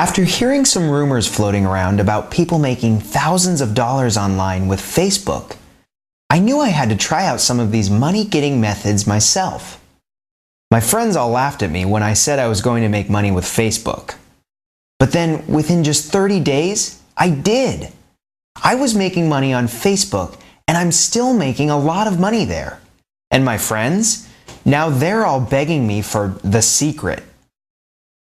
After hearing some rumors floating around about people making thousands of dollars online with Facebook, I knew I had to try out some of these money-getting methods myself. My friends all laughed at me when I said I was going to make money with Facebook. But then, within just 30 days, I did. I was making money on Facebook, and I'm still making a lot of money there. And my friends? Now they're all begging me for the secret.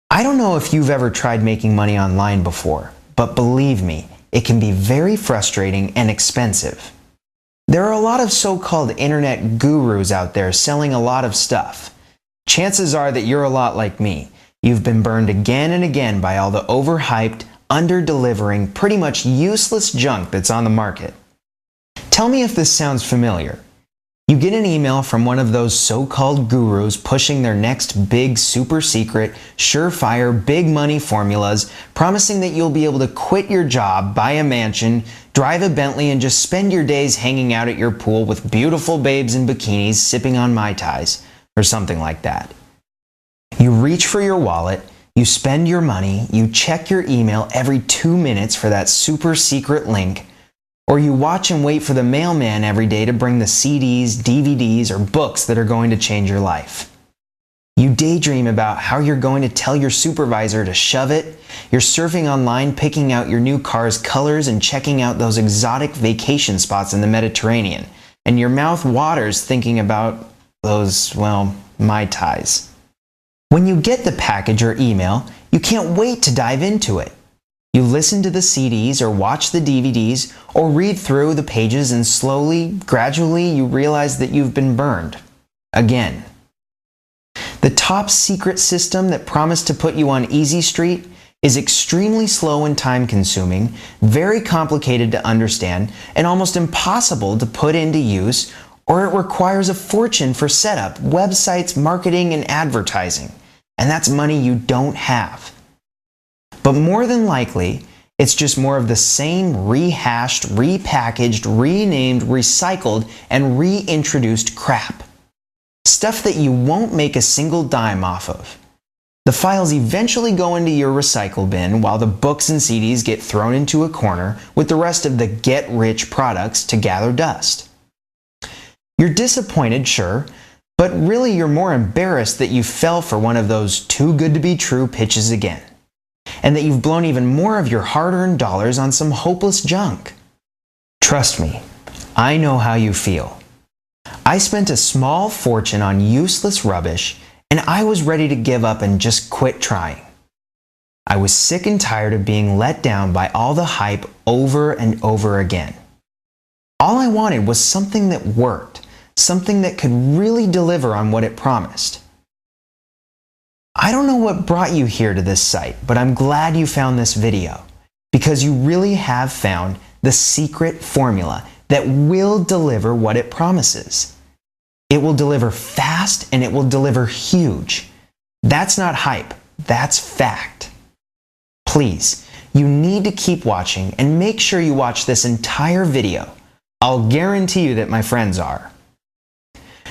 I don't know if you've ever tried making money online before, but believe me, it can be very frustrating and expensive. There are a lot of so-called internet gurus out there selling a lot of stuff. Chances are that you're a lot like me. You've been burned again and again by all the overhyped, under-delivering, pretty much useless junk that's on the market. Tell me if this sounds familiar. You get an email from one of those so-called gurus pushing their next big, super secret, surefire, big money formulas, promising that you'll be able to quit your job, buy a mansion, drive a Bentley, and just spend your days hanging out at your pool with beautiful babes in bikinis sipping on Mai Tais, or something like that. You reach for your wallet, you spend your money, you check your email every 2 minutes for that super secret link, or you watch and wait for the mailman every day to bring the CDs, DVDs, or books that are going to change your life. You daydream about how you're going to tell your supervisor to shove it. You're surfing online, picking out your new car's colors and checking out those exotic vacation spots in the Mediterranean. And your mouth waters thinking about those, well, Mai Tais. When you get the package or email, you can't wait to dive into it. You listen to the CDs or watch the DVDs or read through the pages, and slowly, gradually, you realize that you've been burned. Again. The top secret system that promised to put you on Easy Street is extremely slow and time-consuming, very complicated to understand, and almost impossible to put into use, or it requires a fortune for setup, websites, marketing, and advertising. And that's money you don't have. But more than likely, it's just more of the same rehashed, repackaged, renamed, recycled, and reintroduced crap. Stuff that you won't make a single dime off of. The files eventually go into your recycle bin while the books and CDs get thrown into a corner with the rest of the get-rich products to gather dust. You're disappointed, sure, but really you're more embarrassed that you fell for one of those too-good-to-be-true pitches again, and that you've blown even more of your hard-earned dollars on some hopeless junk. Trust me, I know how you feel. I spent a small fortune on useless rubbish, and I was ready to give up and just quit trying. I was sick and tired of being let down by all the hype over and over again. All I wanted was something that worked, something that could really deliver on what it promised. I don't know what brought you here to this site, but I'm glad you found this video, because you really have found the secret formula that will deliver what it promises. It will deliver fast and it will deliver huge. That's not hype, that's fact. Please, you need to keep watching and make sure you watch this entire video. I'll guarantee you that my friends are.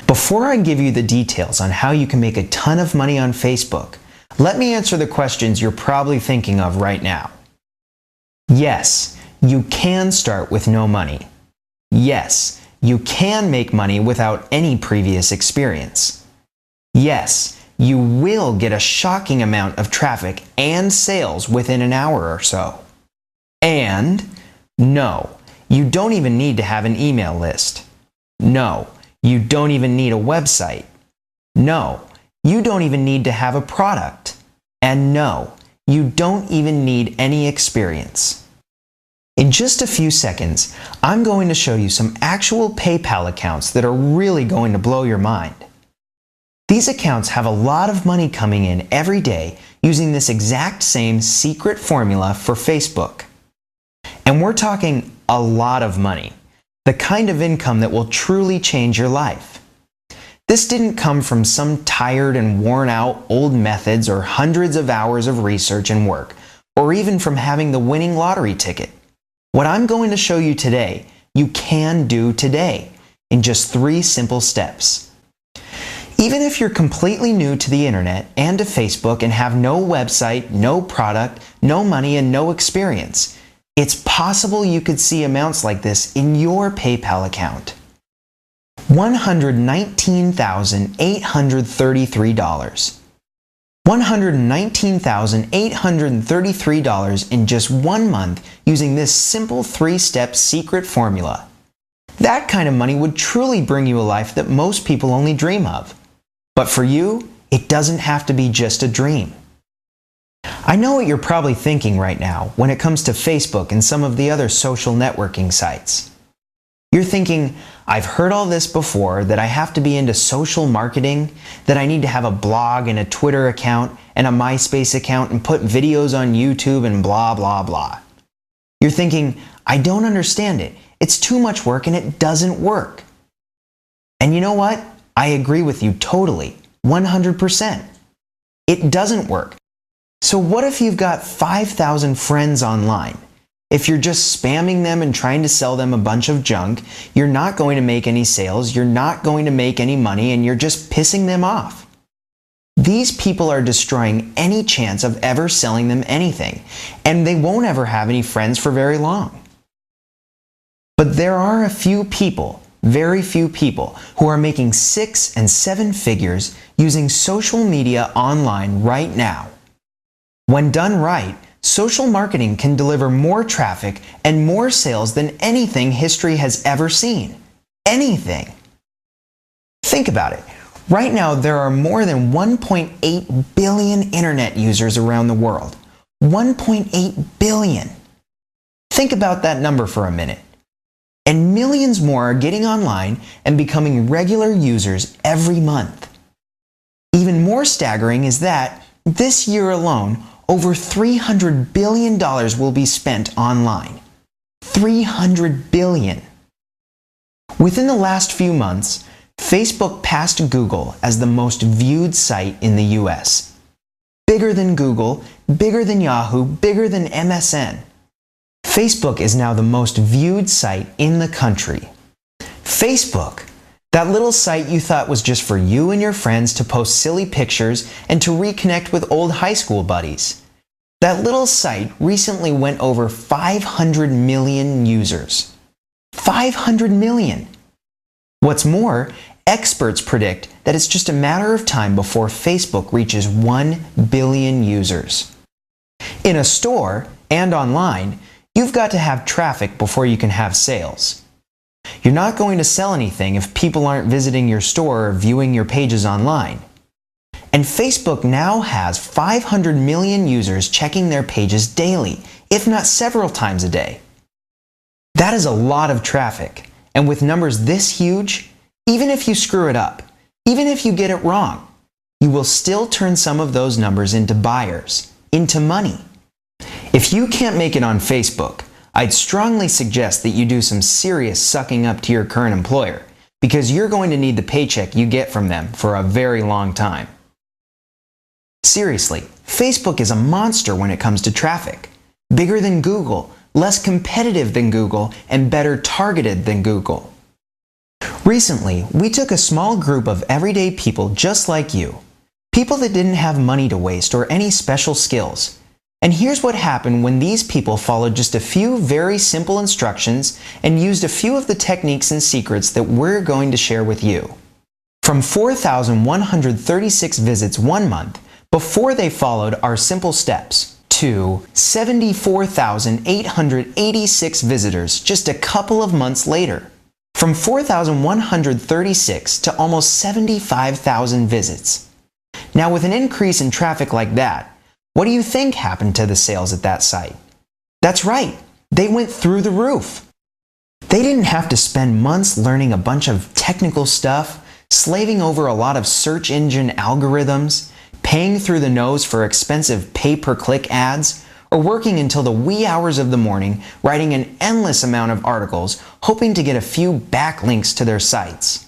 Before I give you the details on how you can make a ton of money on Facebook, let me answer the questions you're probably thinking of right now. Yes, you can start with no money. Yes, you can make money without any previous experience. Yes, you will get a shocking amount of traffic and sales within an hour or so. And no, you don't even need to have an email list. No, you don't even need a website. No, you don't even need to have a product. And no, you don't even need any experience. In just a few seconds, I'm going to show you some actual PayPal accounts that are really going to blow your mind. These accounts have a lot of money coming in every day using this exact same secret formula for Facebook. And we're talking a lot of money, the kind of income that will truly change your life. This didn't come from some tired and worn out old methods or hundreds of hours of research and work, or even from having the winning lottery ticket. What I'm going to show you today, you can do today in just 3 simple steps. Even if you're completely new to the internet and to Facebook and have no website, no product, no money, and no experience, it's possible you could see amounts like this in your PayPal account. $119,833. $119,833 in just 1 month using this simple 3-step secret formula. That kind of money would truly bring you a life that most people only dream of. But for you, it doesn't have to be just a dream. I know what you're probably thinking right now when it comes to Facebook and some of the other social networking sites. You're thinking, I've heard all this before, that I have to be into social marketing, that I need to have a blog and a Twitter account and a MySpace account and put videos on YouTube and blah, blah, blah. You're thinking, I don't understand it. It's too much work and it doesn't work. And you know what? I agree with you totally, 100%. It doesn't work. So what if you've got 5,000 friends online? If you're just spamming them and trying to sell them a bunch of junk, you're not going to make any sales, you're not going to make any money, and you're just pissing them off. These people are destroying any chance of ever selling them anything, and they won't ever have any friends for very long. But there are a few people, very few people, who are making 6 and 7 figures using social media online right now. When done right, social marketing can deliver more traffic and more sales than anything history has ever seen. Anything. Think about it. Right now, there are more than 1.8 billion internet users around the world. 1.8 billion. Think about that number for a minute. And millions more are getting online and becoming regular users every month. Even more staggering is that, this year alone, over $300 billion will be spent online. $300 billion. Within the last few months, Facebook passed Google as the most viewed site in the US. Bigger than Google, bigger than Yahoo, bigger than MSN. Facebook is now the most viewed site in the country. Facebook, that little site you thought was just for you and your friends to post silly pictures and to reconnect with old high school buddies. That little site recently went over 500 million users. 500 million! What's more, experts predict that it's just a matter of time before Facebook reaches 1 billion users. In a store and online, you've got to have traffic before you can have sales. You're not going to sell anything if people aren't visiting your store or viewing your pages online. And Facebook now has 500 million users checking their pages daily, if not several times a day. That is a lot of traffic, and with numbers this huge, even if you screw it up, even if you get it wrong, you will still turn some of those numbers into buyers, into money. If you can't make it on Facebook, I'd strongly suggest that you do some serious sucking up to your current employer, because you're going to need the paycheck you get from them for a very long time. Seriously, Facebook is a monster when it comes to traffic. Bigger than Google, less competitive than Google, and better targeted than Google. Recently, we took a small group of everyday people just like you, people that didn't have money to waste or any special skills. And here's what happened when these people followed just a few very simple instructions and used a few of the techniques and secrets that we're going to share with you. From 4,136 visits 1 month, before they followed our simple steps, to 74,886 visitors just a couple of months later. From 4,136 to almost 75,000 visits. Now with an increase in traffic like that, what do you think happened to the sales at that site? That's right, they went through the roof. They didn't have to spend months learning a bunch of technical stuff, slaving over a lot of search engine algorithms, paying through the nose for expensive pay-per-click ads, or working until the wee hours of the morning writing an endless amount of articles hoping to get a few backlinks to their sites.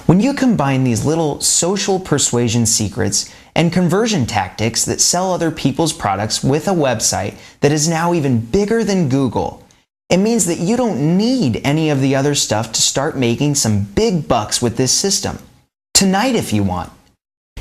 When you combine these little social persuasion secrets and conversion tactics that sell other people's products with a website that is now even bigger than Google, it means that you don't need any of the other stuff to start making some big bucks with this system. Tonight if you want.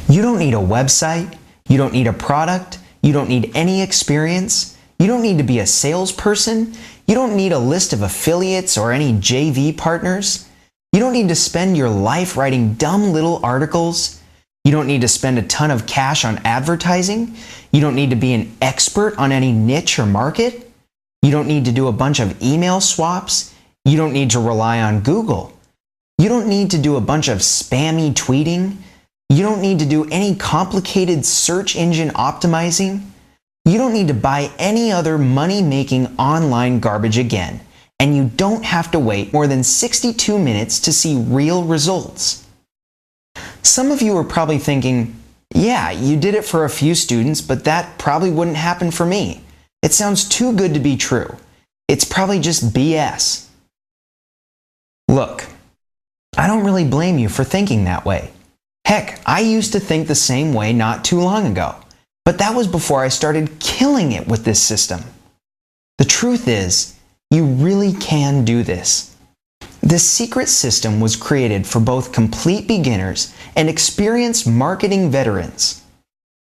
You don't need a website, you don't need a product, you don't need any experience, you don't need to be a salesperson, you don't need a list of affiliates or any JV partners, you don't need to spend your life writing dumb little articles, you don't need to spend a ton of cash on advertising, you don't need to be an expert on any niche or market, you don't need to do a bunch of email swaps, you don't need to rely on Google, you don't need to do a bunch of spammy tweeting, you don't need to do any complicated search engine optimizing. You don't need to buy any other money-making online garbage again. And you don't have to wait more than 62 minutes to see real results. Some of you are probably thinking, yeah, you did it for a few students, but that probably wouldn't happen for me. It sounds too good to be true. It's probably just BS. Look, I don't really blame you for thinking that way. Heck, I used to think the same way not too long ago, but that was before I started killing it with this system. The truth is, you really can do this. This secret system was created for both complete beginners and experienced marketing veterans.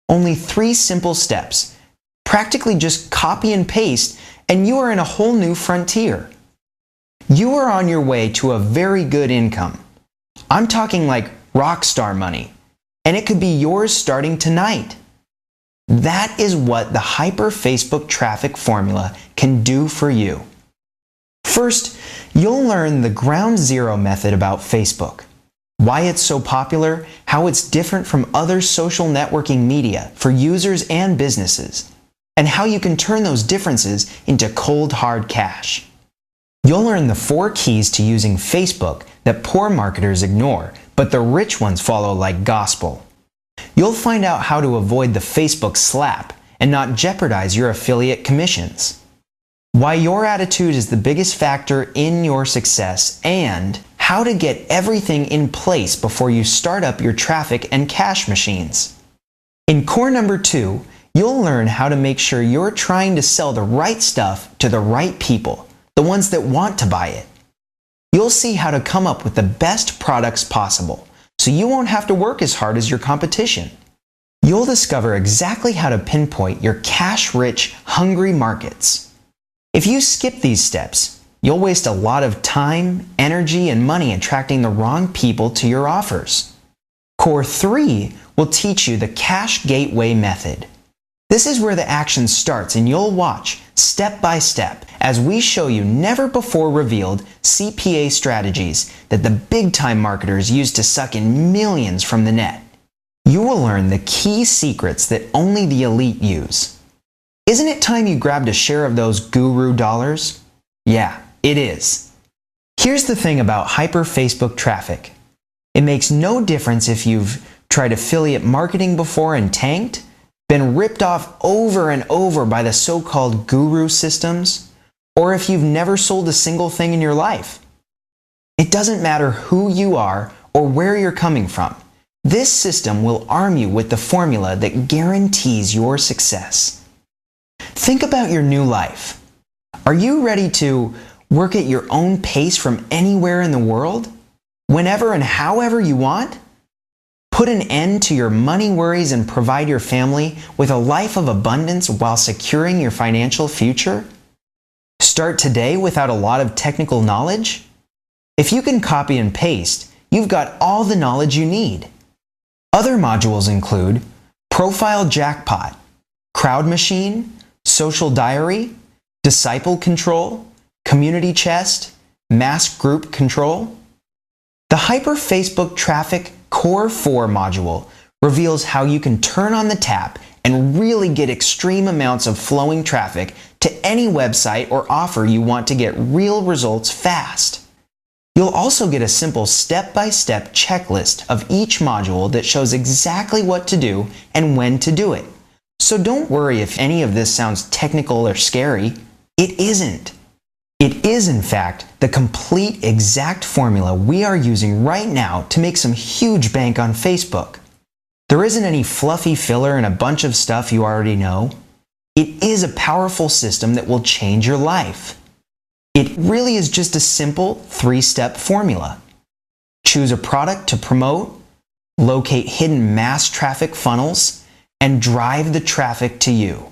Only 3 simple steps, practically just copy and paste, and you are in a whole new frontier. You are on your way to a very good income. I'm talking like rockstar money, and it could be yours starting tonight. That is what the Hyper Facebook Traffic formula can do for you. First, you'll learn the ground zero method about Facebook, why it's so popular, how it's different from other social networking media for users and businesses, and how you can turn those differences into cold hard cash. You'll learn the 4 keys to using Facebook that poor marketers ignore, but the rich ones follow like gospel. You'll find out how to avoid the Facebook slap and not jeopardize your affiliate commissions, why your attitude is the biggest factor in your success, and how to get everything in place before you start up your traffic and cash machines. In core number 2, you'll learn how to make sure you're trying to sell the right stuff to the right people, the ones that want to buy it. You'll see how to come up with the best products possible, so you won't have to work as hard as your competition. You'll discover exactly how to pinpoint your cash-rich, hungry markets. If you skip these steps, you'll waste a lot of time, energy, and money attracting the wrong people to your offers. Core 3 will teach you the Cash Gateway method. This is where the action starts, and you'll watch step by step as we show you never before revealed CPA strategies that the big-time marketers use to suck in millions from the net. You will learn the key secrets that only the elite use. Isn't it time you grabbed a share of those guru dollars? Yeah, it is. Here's the thing about Hyper Facebook Traffic. It makes no difference if you've tried affiliate marketing before and tanked, been ripped off over and over by the so-called guru systems, or if you've never sold a single thing in your life. It doesn't matter who you are or where you're coming from. This system will arm you with the formula that guarantees your success. Think about your new life. Are you ready to work at your own pace from anywhere in the world? Whenever and however you want? Put an end to your money worries and provide your family with a life of abundance while securing your financial future? Start today without a lot of technical knowledge? If you can copy and paste, you've got all the knowledge you need. Other modules include Profile Jackpot, Crowd Machine, Social Diary, Disciple Control, Community Chest, Mass Group Control. The Hyper Facebook Traffic Core 4 module reveals how you can turn on the tap and really get extreme amounts of flowing traffic to any website or offer you want to get real results fast. You'll also get a simple step-by-step checklist of each module that shows exactly what to do and when to do it. So don't worry if any of this sounds technical or scary. It isn't. It is, in fact, the complete exact formula we are using right now to make some huge bank on Facebook. There isn't any fluffy filler and a bunch of stuff you already know. It is a powerful system that will change your life. It really is just a simple 3-step formula. Choose a product to promote, locate hidden mass traffic funnels, and drive the traffic to you.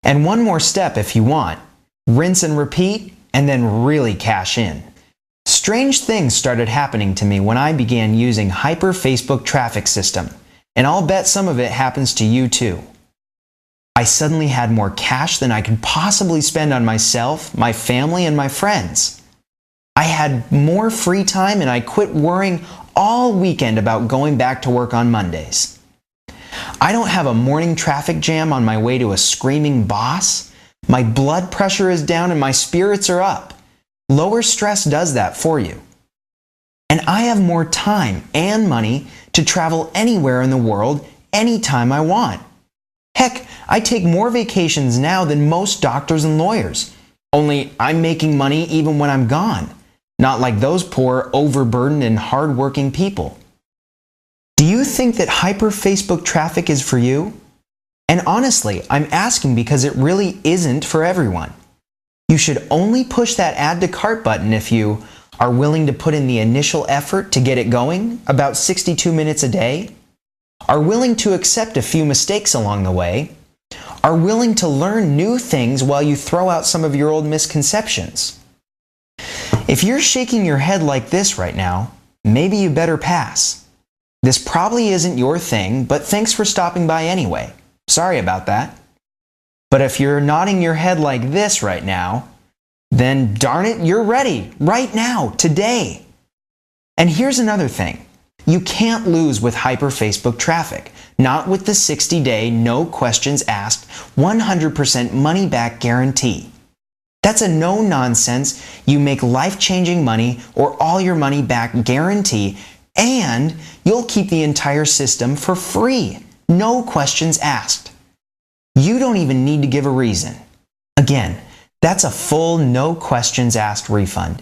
And one more step if you want. Rinse and repeat, and then really cash in. Strange things started happening to me when I began using Hyper Facebook Traffic System, and I'll bet some of it happens to you too. I suddenly had more cash than I could possibly spend on myself, my family, and my friends. I had more free time and I quit worrying all weekend about going back to work on Mondays. I don't have a morning traffic jam on my way to a screaming boss. My blood pressure is down and my spirits are up. Lower stress does that for you. And I have more time and money to travel anywhere in the world anytime I want. Heck, I take more vacations now than most doctors and lawyers. Only I'm making money even when I'm gone. Not like those poor, overburdened, and hardworking people. Do you think that Hyper Facebook Traffic is for you? And honestly, I'm asking because it really isn't for everyone. You should only push that Add to Cart button if you are willing to put in the initial effort to get it going, about 62 minutes a day, are willing to accept a few mistakes along the way, are willing to learn new things while you throw out some of your old misconceptions. If you're shaking your head like this right now, maybe you better pass. This probably isn't your thing, but thanks for stopping by anyway. Sorry about that. But if you're nodding your head like this right now, then darn it, you're ready right now, today. And here's another thing. You can't lose with Hyper Facebook Traffic, not with the 60-day, no questions asked, 100% money back guarantee. That's a no-nonsense, you make life-changing money or all your money back guarantee, and you'll keep the entire system for free, no questions asked. You don't even need to give a reason. Again, that's a full no questions asked refund.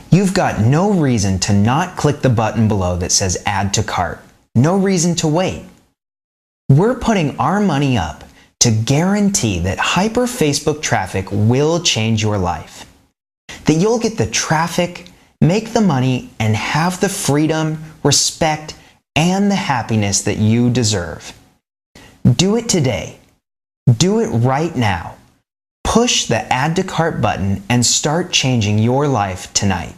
You've got no reason to not click the button below that says Add to Cart. No reason to wait. We're putting our money up to guarantee that Hyper Facebook Traffic will change your life. That you'll get the traffic, make the money, and have the freedom, respect, and the happiness that you deserve. Do it today. Do it right now. Push the Add to Cart button and start changing your life tonight.